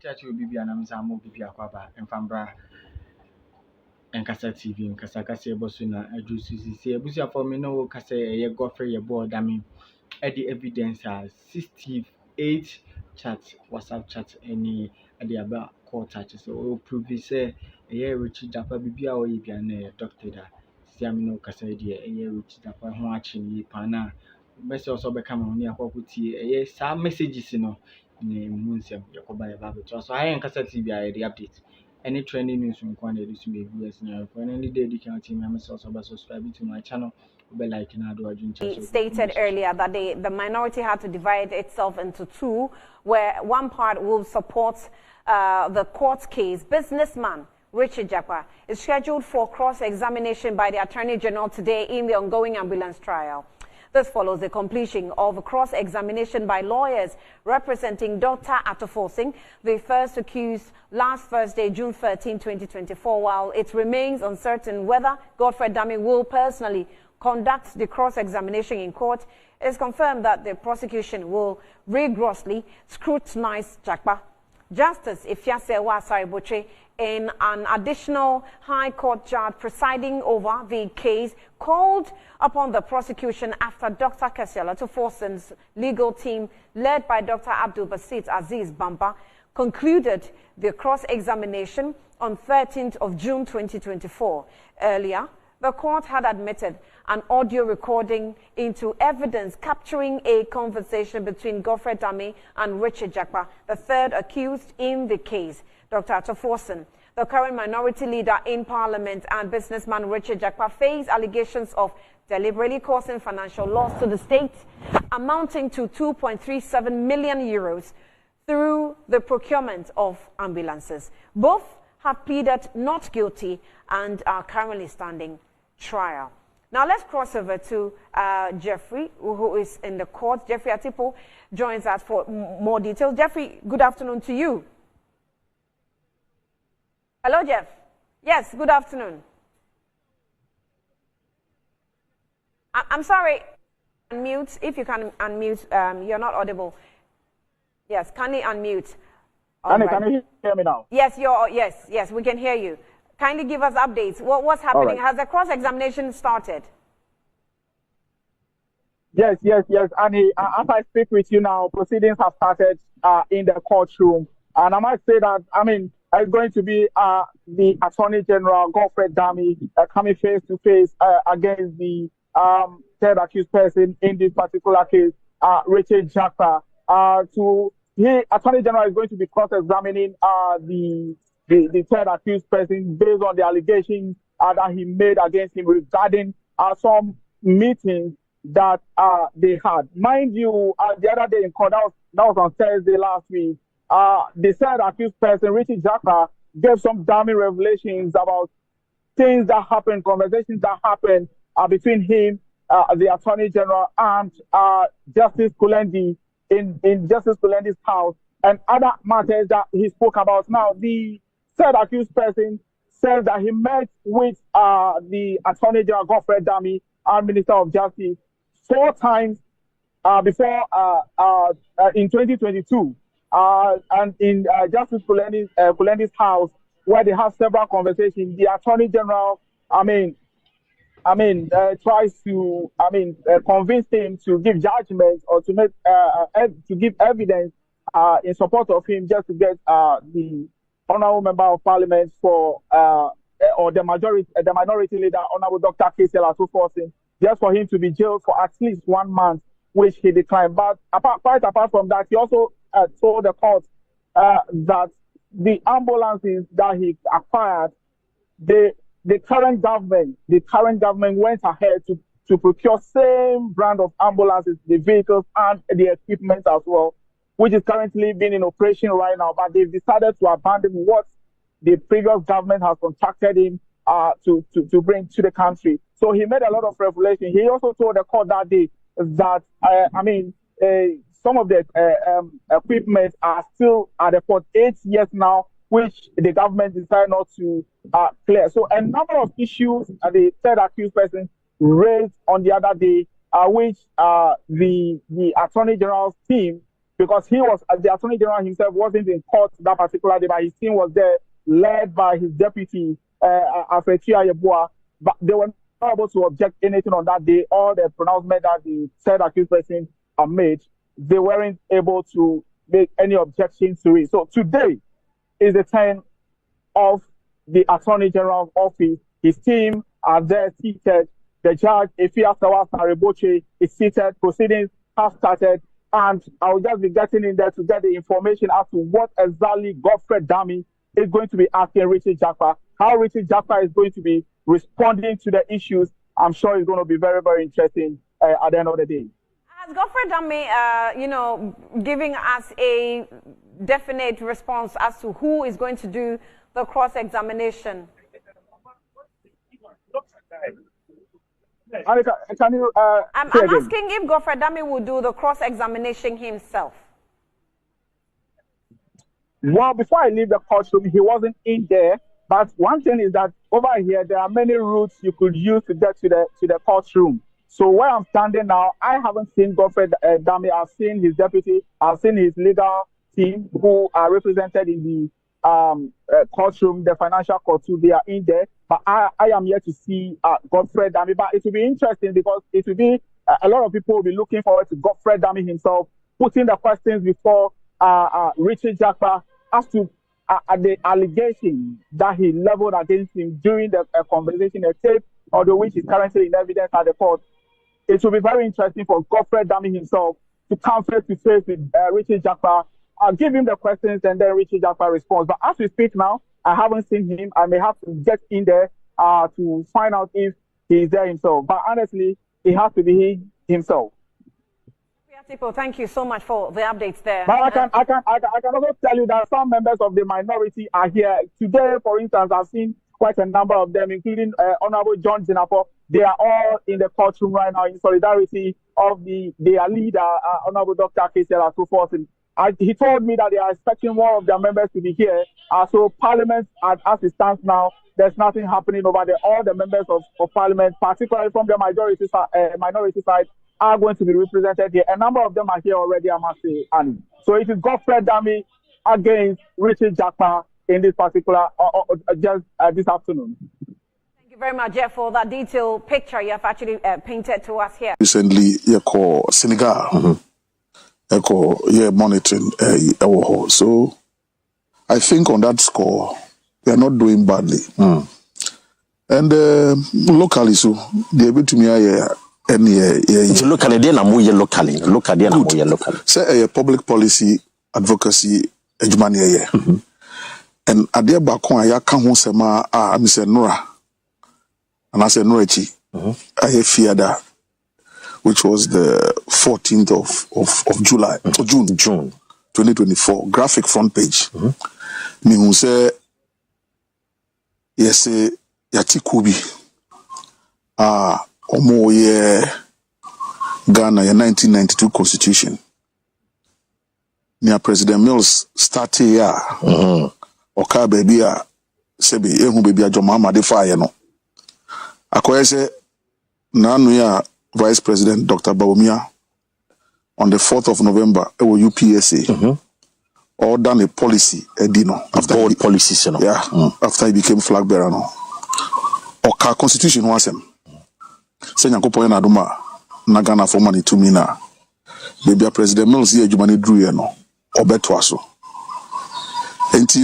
chachi obibi anamisa mo bibi akwaba enfambra enkasa TV nkasa kasa ebosu na adusisi ebusia for me no kasa ye Godfrey ye board Odame the evidence 68 chat WhatsApp chat any the about court chat so prove say ye Richie Jakpa bibi a oye bia na doctor da siamino kasa de ye Richie Jakpa ho achi ni pana bese also be come on akwakutie ye sa messages no ni munsem yakoba ya babe so I enkasa TV a the update any trending news from Kwana this may be as now for any day you can team members also subscribe to my channel. He stated earlier that the minority had to divide itself into two, where one part will support the court case. Businessman Richard Jakpa is scheduled for cross-examination by the Attorney General today in the ongoing ambulance trial. This follows the completion of a cross-examination by lawyers representing Dr. Atofosing, the first accused, last Thursday, June 13, 2024, while it remains uncertain whether Godfrey Odame will personally conduct the cross-examination in court. It is confirmed that the prosecution will rigorously scrutinize Jakpa. Justice Ifyasewa Sariboche, in an additional High Court judge presiding over the case, called upon the prosecution after Dr. Kesiala Atofosing's legal team, led by Dr. Abdul Basit Aziz Bamba, concluded the cross-examination on 13th of June 2024. Earlier, the court had admitted an audio recording into evidence capturing a conversation between Godfrey Odame and Richard Jakpa, the third accused in the case. Dr. Atofosing, the current minority leader in Parliament, and businessman Richard Jakpa face allegations of deliberately causing financial loss to the state amounting to 2.37 million euros through the procurement of ambulances. Both have pleaded not guilty and are currently standing trial. Now let's cross over to Jeffrey, who is in the court. Jeffrey Atipo joins us for more details. Jeffrey, good afternoon to you. Hello, Jeff. Yes, good afternoon. I'm sorry. Unmute. If you can unmute, you're not audible. Yes, kindly unmute. Annie, can you hear me now? Yes, yes, we can hear you. Kindly give us updates. What's happening? Right. Has the cross-examination started? Yes, Annie. As I speak with you now, proceedings have started in the courtroom. And I might say that, it's going to be the Attorney General, Godfrey Odame, coming face to face against the third accused person in this particular case, Richard Jakpa. Attorney General is going to be cross-examining the third accused person based on the allegations that he made against him regarding some meetings that they had. Mind you, the other day in court, that was on Thursday last week, the third accused person, Richard Jakpa, gave some damning revelations about things that happened, conversations that happened between him, the Attorney General, and Justice Kulendi in Justice Kulendi's house, and other matters that he spoke about. Now, the third accused person says that he met with the Attorney General, Godfrey Odame, and Minister of Justice 4 times before in 2022. And in Justice Kulendi's house, where they have several conversations, the Attorney General, tries to, convince him to give judgment or to make, to give evidence in support of him, just to get the honorable member of parliament for, or the minority leader, Honorable Dr. Kesiala Atofosing, just for him to be jailed for at least 1 month, which he declined. But quite apart from that, he also told the court that the ambulances that he acquired, the current government went ahead to procure same brand of ambulances, the vehicles and the equipment as well, which is currently being in operation right now. But they've decided to abandon what the previous government has contracted him to bring to the country. So he made a lot of revelation. He also told the court that day that some of the equipment are still at the port 8 years now, which the government decided not to clear. So a number of issues the third accused person raised on the other day, which the Attorney General's team because he was, the Attorney General himself wasn't in court that particular day, but his team was there, led by his deputy, Yeboah, but they were not able to object anything on that day. All the pronouncement that the said accused person made, they weren't able to make any objections to it. So today is the turn of the Attorney General's office. His team are there seated. The judge, Efia Sawa Sareboche, is seated. Proceedings have started. And I will just be getting in there to get the information as to what exactly Godfrey Dame is going to be asking Richard Jakpa, how Richard Jakpa is going to be responding to the issues. I'm sure it's going to be very, very interesting at the end of the day. Has Godfrey Dame, giving us a definite response as to who is going to do the cross-examination? Can you, I'm asking if Godfrey Dame will do the cross-examination himself. Well, before I leave the courtroom, he wasn't in there. But one thing is that over here, there are many routes you could use to get to the courtroom. So where I'm standing now, I haven't seen Godfrey Dame. I've seen his deputy. I've seen his legal team who are represented in the courtroom, the financial court too. They are in there. But I am here to see Godfrey Dame. But it will be interesting because it will be a lot of people will be looking forward to Godfrey Dame himself putting the questions before Richard Jakpa as to the allegation that he leveled against him during the conversation, a tape, although which is currently in evidence at the court. It will be very interesting for Godfrey Dame himself to come face to face with Richard Jakpa. I'll give him the questions and then Richard Jakpa responds. But as we speak now, I haven't seen him. I may have to get in there to find out if he's there himself. But honestly, it has to be he himself. People, thank you so much for the updates there. But I can also tell you that some members of the minority are here today. For instance, I've seen quite a number of them, including Honorable John Zinapo. They are all in the courtroom right now in solidarity of their leader, Honorable Dr. Kesela Tufosin. He told me that they are expecting more of their members to be here. So Parliament, as it stands now, there's nothing happening over there. All the members of Parliament, particularly from the minority side, are going to be represented here. A number of them are here already, I must say, Annie. So it is Godfrey Dame against Richard Jakpa in this particular, just this afternoon. Thank you very much, Jeff, for that detailed picture you have actually painted to us here. Recently, you call Senegal, you call monitoring, so I think on that score, we are not doing badly. And locally, so they're able to me locally, say a public policy advocacy ejumani and adia bakon aya kan ho sema am say nora and I say norachi I fear that which was the 14th of July June 2024 graphic front page me who say yes yati kubi Omo ye Ghana ye 1992 constitution. Near President Mills started ya oka baby a sebi ehu baby a joma ma de fire no. Akoye se nanu ya Vice President Dr. Bawumia on the 4th of November ewo UPSA or done a policy edino after board policy no. Yeah, after he became flag bearer no. Oka constitution was him. Senya kopo na aduma na Ghana for money to me na baby President Mills ye adwuma ne dru ye no obeto aso enti